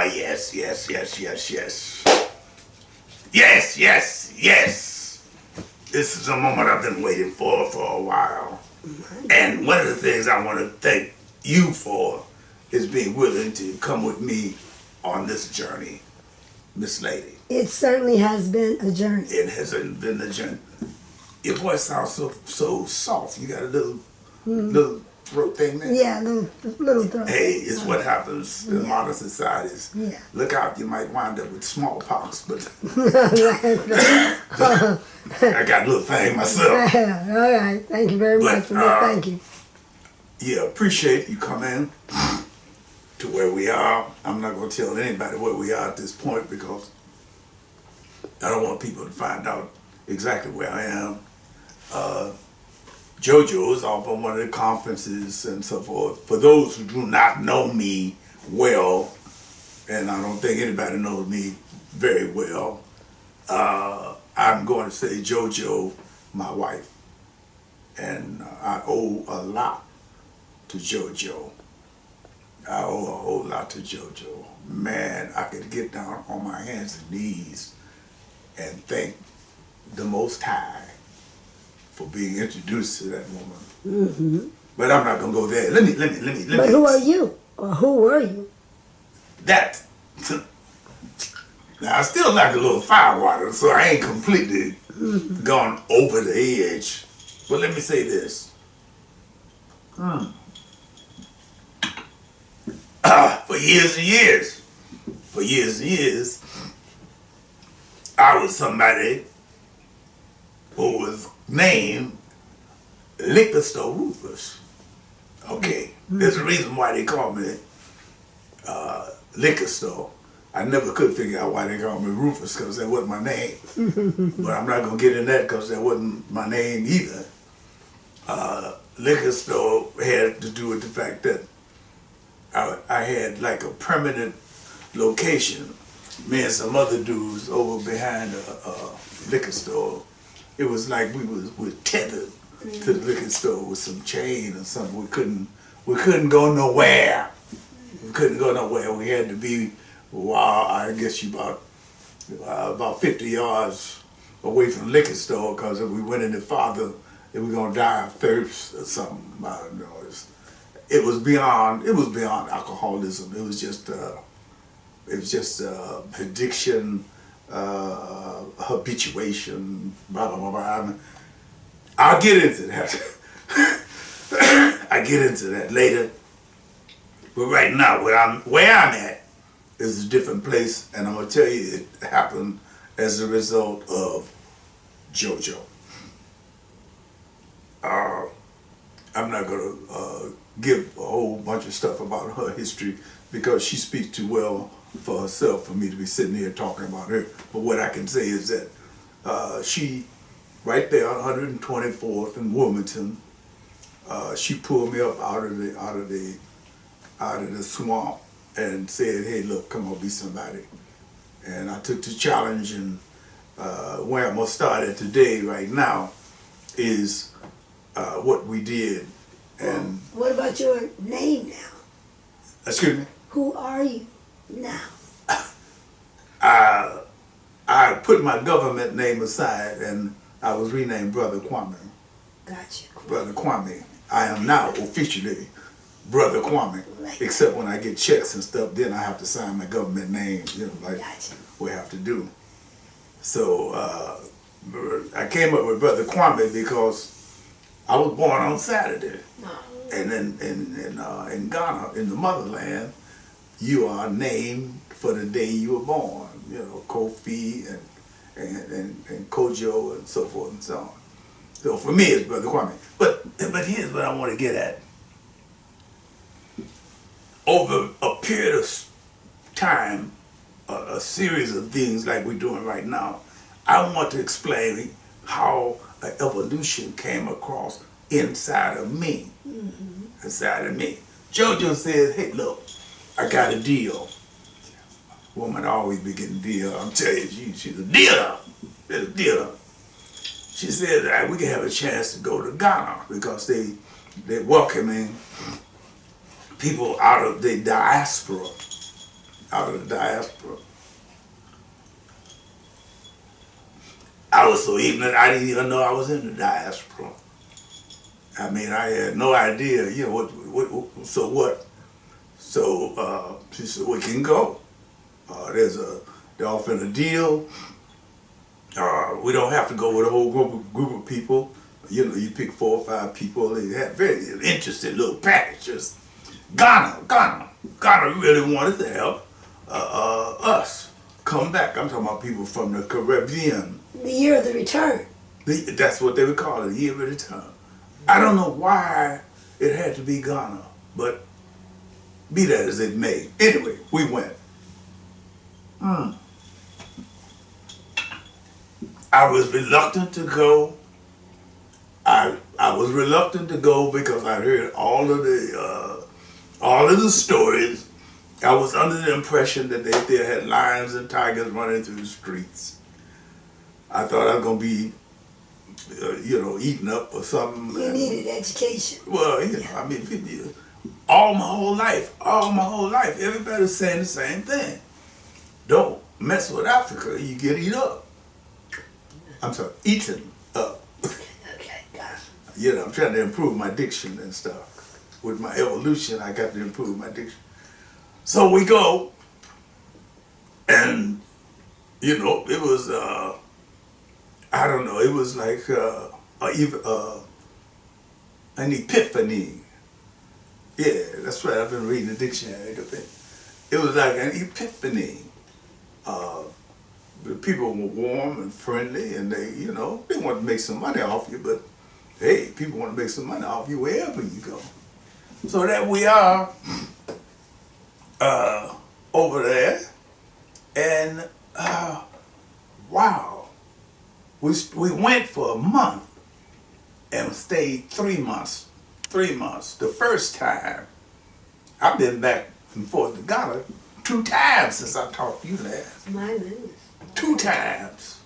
yes, yes, yes, yes, yes. Yes, yes, yes. This is a moment I've been waiting for a while. And one of the things I want to thank you for is being willing to come with me on this journey, Miss Lady. It certainly has been a journey. It has been a journey. Your voice sounds so soft. You got a little throat thing there? Yeah, little throat. Hey, it's what happens in modern societies. Yeah. Look out, you might wind up with smallpox, but I got a little thing myself. All right, thank you very much for that. Thank you. Yeah, appreciate you coming to where we are. I'm not going to tell anybody where we are at this point because I don't want people to find out exactly where I am. Jojo is off on one of the conferences and so forth. For those who do not know me well, and I don't think anybody knows me very well, I'm going to say Jojo, my wife. And I owe a lot to Jojo. I owe a whole lot to Jojo. Man, I could get down on my hands and knees and thank the Most High for being introduced to that woman. Mm-hmm. But I'm not gonna go there. Let me. But who are you? Or who were you? That. Now I still like a little firewater, so I ain't completely gone over the edge. But let me say this. For years and years, I was somebody who was named Likka Sto Rufus. Okay, there's a reason why they call me Likka Sto. I never could figure out why they call me Rufus because that wasn't my name. But I'm not going to get in that because that wasn't my name either. Likka Sto had to do with the fact that I had like a permanent location. Me and some other dudes over behind a liquor store. It was like we were tethered to the liquor store with some chain or something. We couldn't go nowhere. We couldn't go nowhere. We had to be, I guess you about 50 yards away from the liquor store because if we went any farther, we were gonna die of thirst or something. I don't know. It was beyond alcoholism. It was just addiction, habituation, blah, blah, blah, blah. I'll get into that. I get into that later. But right now, where I'm at is a different place, and I'm gonna tell you it happened as a result of Jojo. I'm not gonna give a whole bunch of stuff about her history because she speaks too well for herself for me to be sitting here talking about her. But what I can say is that she, right there on 124th and Wilmington, she pulled me up out of the swamp and said, "Hey, look, come on, be somebody." And I took the challenge, and where I'm gonna start at today, right now, is what we did. And what about your name now? Excuse me? Who are you now? I put my government name aside and I was renamed Brother Kwame. Gotcha. Brother Kwame. I am now officially Brother Kwame. Except when I get checks and stuff, then I have to sign my government name, like we have to do. So I came up with Brother Kwame because I was born on Saturday. And in Ghana, in the Motherland, you are named for the day you were born. Kofi and Kojo and so forth and so on. So for me, it's Brother Kwame. But here's what I want to get at. Over a period of time, a series of things like we're doing right now, I want to explain how an evolution came across inside of me. Inside of me. Jojo says, "Hey, look, I got a deal." Woman always be getting deal. I'm telling you, she's a dealer. She's a dealer. She said, we can have a chance to go to Ghana because they're welcoming people out of the diaspora, out of the diaspora. I was so ignorant, I didn't even know I was in the diaspora. I mean, I had no idea, you know, so what? So she said, we can go. They're offering a deal. We don't have to go with a whole group of people. You know, you pick 4 or 5 people. They had very interesting little packages. Ghana really wanted to help us come back. I'm talking about people from the Caribbean. The year of the return. That's what they would call it, the year of the return. I don't know why it had to be Ghana, but be that as it may. Anyway, we went. I was reluctant to go. I was reluctant to go because I heard all of the stories. I was under the impression that they still had lions and tigers running through the streets. I thought I was going to be, you know, eaten up or something. You needed education. Well, you know, I mean, all my whole life, everybody's saying the same thing. Don't mess with Africa, you get eaten up. I'm sorry, eaten up. Okay, got it. You know, I'm trying to improve my diction and stuff. With my evolution, I got to improve my diction. So we go, and, you know, it was, I don't know, it was like an epiphany. Yeah, that's right, I've been reading the dictionary a bit. It was like an epiphany. The people were warm and friendly, and they, you know, they wanted to make some money off you, but hey, people want to make some money off you wherever you go. So that we are over there, and wow, we went for a month and stayed 3 months. 3 months. The first time, I've been back and forth to Ghana 2 times since I talked to you last. My goodness. 2 times.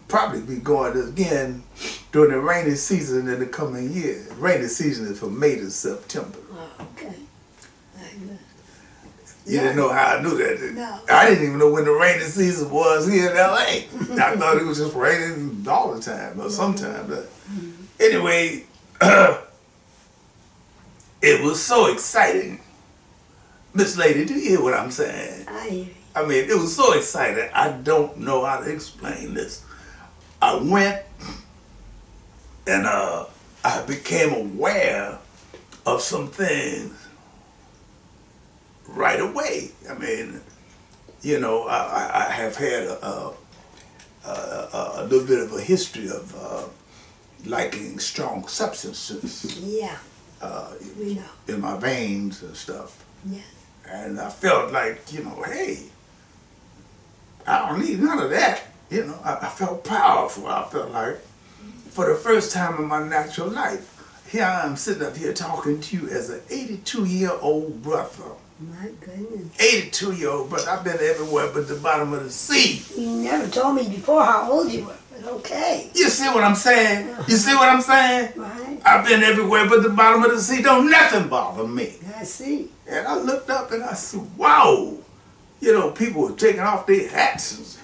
Probably be going again during the rainy season in the coming year. Rainy season is from May to September. Oh, okay. You didn't know how I knew that, did you? No. I didn't even know when the rainy season was here in L.A. I thought it was just raining all the time, or sometimes. But anyway, it was so exciting. Miss Lady, do you hear what I'm saying? I hear you. I mean, it was so exciting. I don't know how to explain this. I went and I became aware of some things right away. I mean, you know, I have had a little bit of a history of liking strong substances. Yeah, we know. In my veins and stuff. Yes. And I felt like, you know, hey, I don't need none of that. You know, I felt powerful. I felt like, for the first time in my natural life, here I am sitting up here talking to you as an 82-year-old brother. My goodness. 82-year-old brother. I've been everywhere but the bottom of the sea. You never told me before how old you were, but okay. You see what I'm saying? You see what I'm saying? Right. I've been everywhere but the bottom of the sea. Don't nothing bother me. I see. And I looked up and I said, wow. You know, people were taking off their hats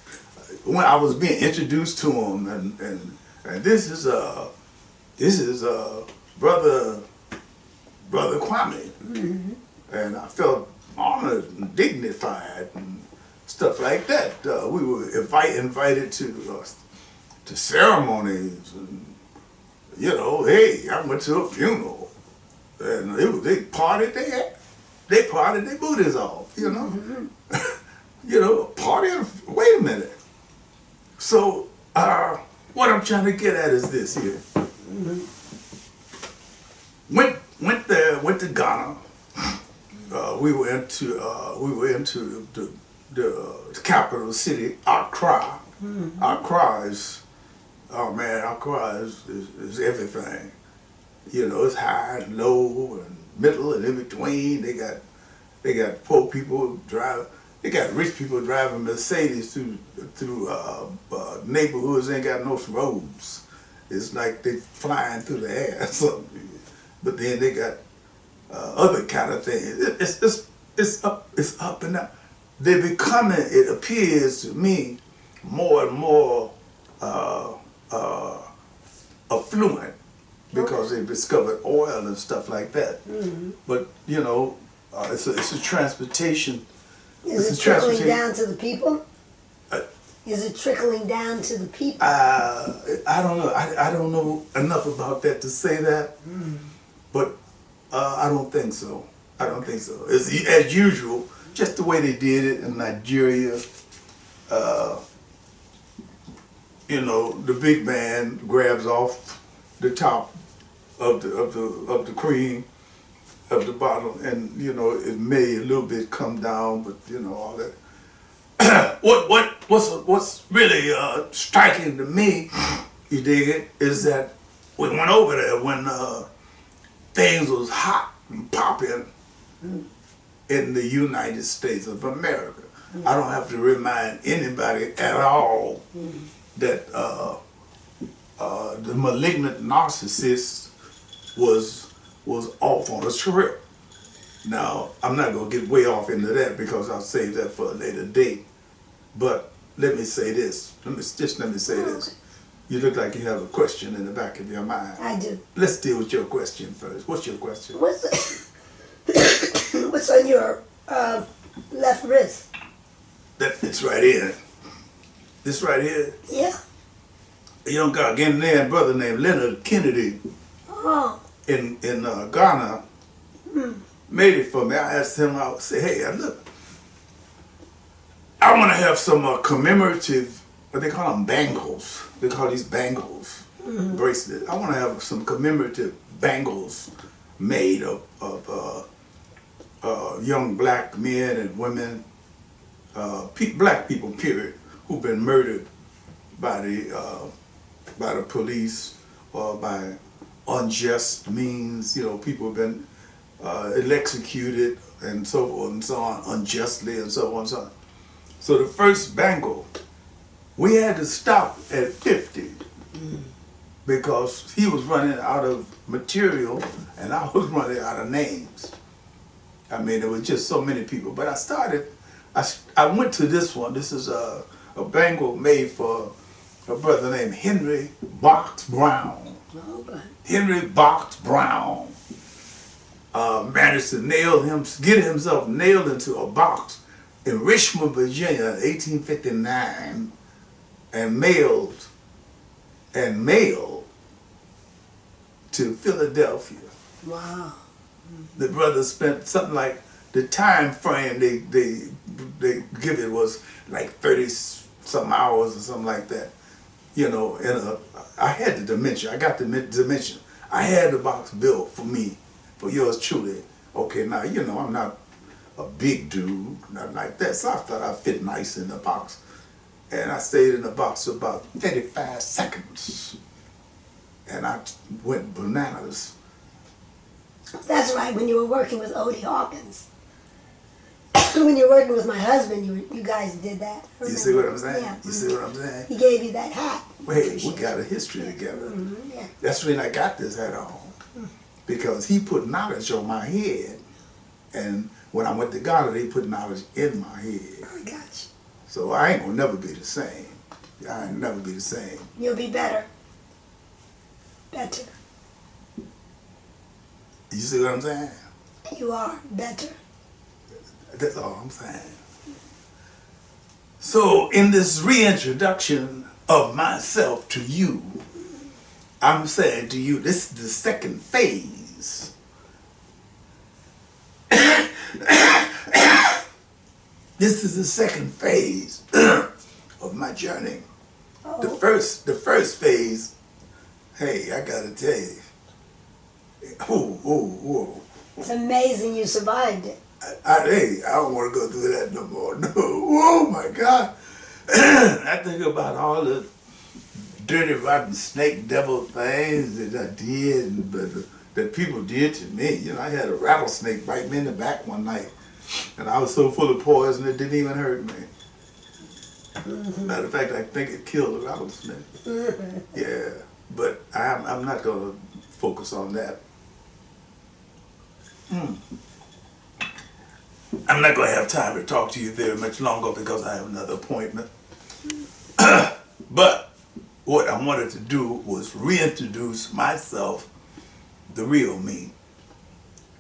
when I was being introduced to them. And this is brother Kwame. Mm-hmm. And I felt honored and dignified and stuff like that. We were invited to ceremonies, and you know, hey, I went to a funeral, and they partied their booties off, you know. Mm-hmm. You know, party. Wait a minute. So what I'm trying to get at is this here. Mm-hmm. Went to Ghana. We went to the capital city, Accra. Mm-hmm. Accra is, oh man, Accra is everything. You know, it's high and low and middle and in between. They got poor people driving. They got rich people driving Mercedes through neighborhoods ain't got no roads. It's like they flying through the air or something. But then they got other kind of things. It's up and down. They're becoming, it appears to me, more and more affluent because they've discovered oil and stuff like that. But, you know, it's a transportation. Is it trickling down to the people? Is it trickling down to the people? I don't know. I don't know enough about that to say that. But I don't think so. I don't think so. It's, as usual, just the way they did it in Nigeria. You know, the big man grabs off the top of the cream of the bottle, and you know it may a little bit come down, but you know all that. What's really striking to me, you dig it, is that we went over there when things was hot and popping in the United States of America. I don't have to remind anybody at all that the malignant narcissist was off on a trip. Now, I'm not going to get way off into that because I'll save that for a later date. But let me say this. Let me say this. You look like you have a question in the back of your mind. I do. Let's deal with your question first. What's your question? What's on your left wrist? That fits right in. This right here. Yeah. A young Ghanaian brother named Leonard Kennedy in Ghana made it for me. I asked him, I said, hey, look, I want to have some commemorative, what they call them, bangles. They call these bangles, bracelets. I want to have some commemorative bangles made of young black men and women, black people, period, who've been murdered by the police or by unjust means. You know, people have been executed and so forth and so on, unjustly and so on and so on. So the first bangle, we had to stop at 50 because he was running out of material and I was running out of names. I mean, there was just so many people. But I went to this one. This is a bangle made for a brother named Henry Box Brown. Okay. Henry Box Brown managed to get himself nailed into a box in Richmond, Virginia in 1859 and mailed to Philadelphia. Wow. The brother spent something like, the time frame they give it was like 30 some hours or something like that. You know, I had the dimension. I got the dimension. I had the box built for me, for yours truly. Okay, now, you know, I'm not a big dude, nothing like that. So I thought I fit nice in the box. And I stayed in the box for about 35 seconds. And I went bananas. That's right, when you were working with Odie Hawkins. When you were working with my husband, you guys did that. You see what I'm saying? Yeah. You see what I'm saying? He gave you that hat. Wait, we got a history together. Yeah. That's when I got this hat on. Because he put knowledge on my head. And when I went to Ghana, they put knowledge in my head. I got you. So I ain't gonna never be the same. I ain't never be the same. You'll be better. Better. You see what I'm saying? You are better. That's all I'm saying. So in this reintroduction of myself to you, I'm saying to you, this is the second phase. This is the second phase of my journey. Oh. The first phase, hey, I gotta tell you, It's amazing you survived it. Hey, I don't want to go through that no more. No, oh my God. I think about all the dirty, rotten, snake devil things that I did, that people did to me. You know, I had a rattlesnake bite me in the back one night, and I was so full of poison it didn't even hurt me. Matter of fact, I think it killed the rattlesnake. Yeah, but I'm not going to focus on that. I'm not going to have time to talk to you very much longer because I have another appointment. But what I wanted to do was reintroduce myself, the real me,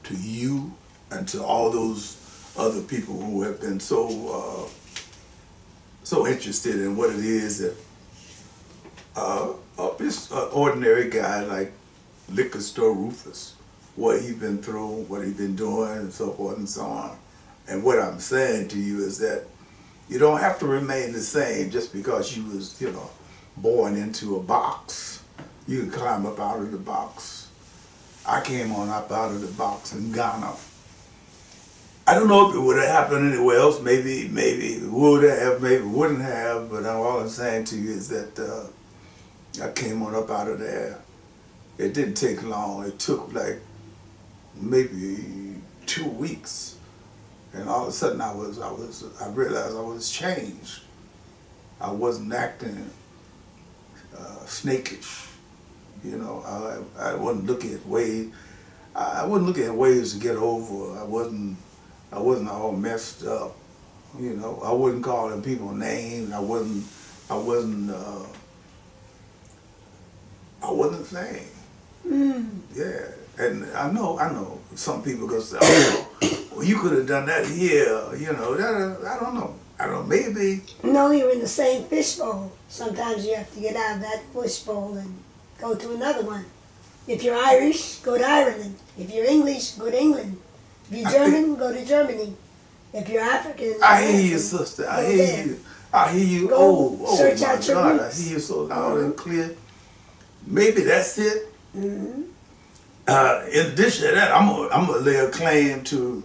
to you and to all those other people who have been so interested in what it is that this ordinary guy like Likka Sto Rufus, what he's been through, what he's been doing, and so forth and so on. And what I'm saying to you is that you don't have to remain the same just because you was, born into a box. You can climb up out of the box. I came on up out of the box in Ghana. I don't know if it would have happened anywhere else. Maybe it would have, maybe it wouldn't have, but all I'm saying to you is that I came on up out of there. It didn't take long. It took like maybe 2 weeks. And all of a sudden I realized I was changed. I wasn't acting snakish. I wasn't looking at ways. I wasn't looking at ways to get over. I wasn't all messed up. I wasn't calling people names. I wasn't saying. Yeah. And I know some people gonna say, oh, well, you could have done that here, I don't know, maybe. No, you're in the same fishbowl. Sometimes you have to get out of that fishbowl and go to another one. If you're Irish, go to Ireland. If you're English, go to England. If you're German, go to Germany. If you're African, I hear you, sister. I hear you. I hear you. Search my out your God, roots. I hear you so loud and clear. Maybe that's it. In addition to that, I'm gonna lay a claim to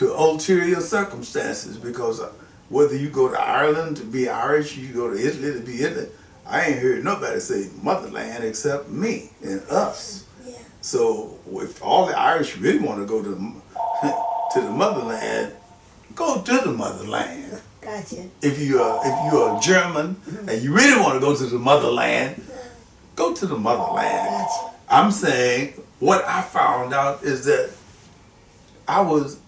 ulterior circumstances, because whether you go to Ireland to be Irish, you go to Italy to be Italy, I ain't heard nobody say motherland except me and us. Yeah. So if all the Irish really want to go to the motherland, go to the motherland. Gotcha. If you're a German and you really want to go to the motherland, go to the motherland. Gotcha. I'm saying what I found out is that I was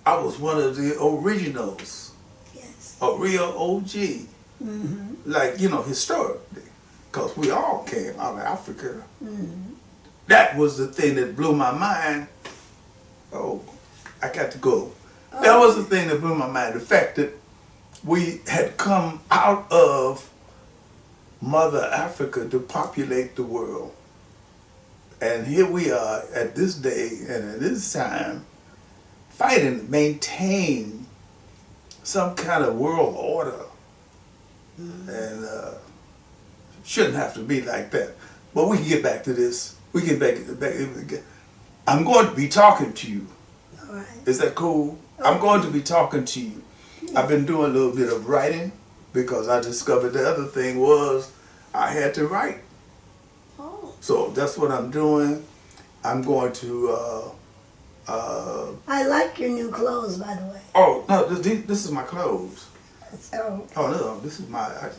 one of the originals, Yes. a real OG, like historically, because we all came out of Africa. That was the thing that blew my mind. Oh, I got to go. That was the thing that blew my mind. The fact that we had come out of Mother Africa to populate the world. And here we are at this day and at this time fighting to maintain some kind of world order. And shouldn't have to be like that. But we can get back to this. We can get back. I'm going to be talking to you. All right. Is that cool? I'm going to be talking to you. I've been doing a little bit of writing because I discovered the other thing was I had to write. Oh. So that's what I'm doing. I'm going to... I like your new clothes, by the way. Oh, no, this is my clothes. So. Oh, no, this is my, I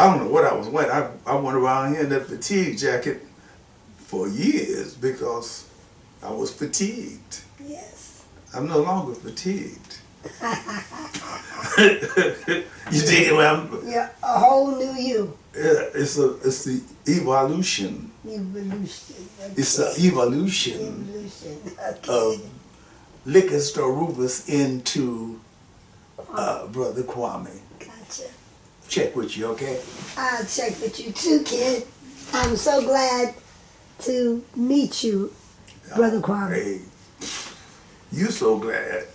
don't know what I was wearing. I went around here in that fatigue jacket for years because I was fatigued. Yes. I'm no longer fatigued. You dig it? Yeah, a whole new you. Yeah, it's the evolution. Evolution. Okay. It's the evolution Evolution. Okay. of Likka Sto Rufus into Brother Kwame. Gotcha. Check with you, okay? I'll check with you too, kid. I'm so glad to meet you, Brother Kwame. Hey, you so glad.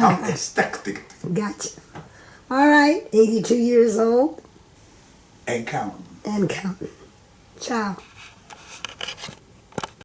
I'm ecstatic. Gotcha. All right, 82 years old. And counting. And counting. Ciao.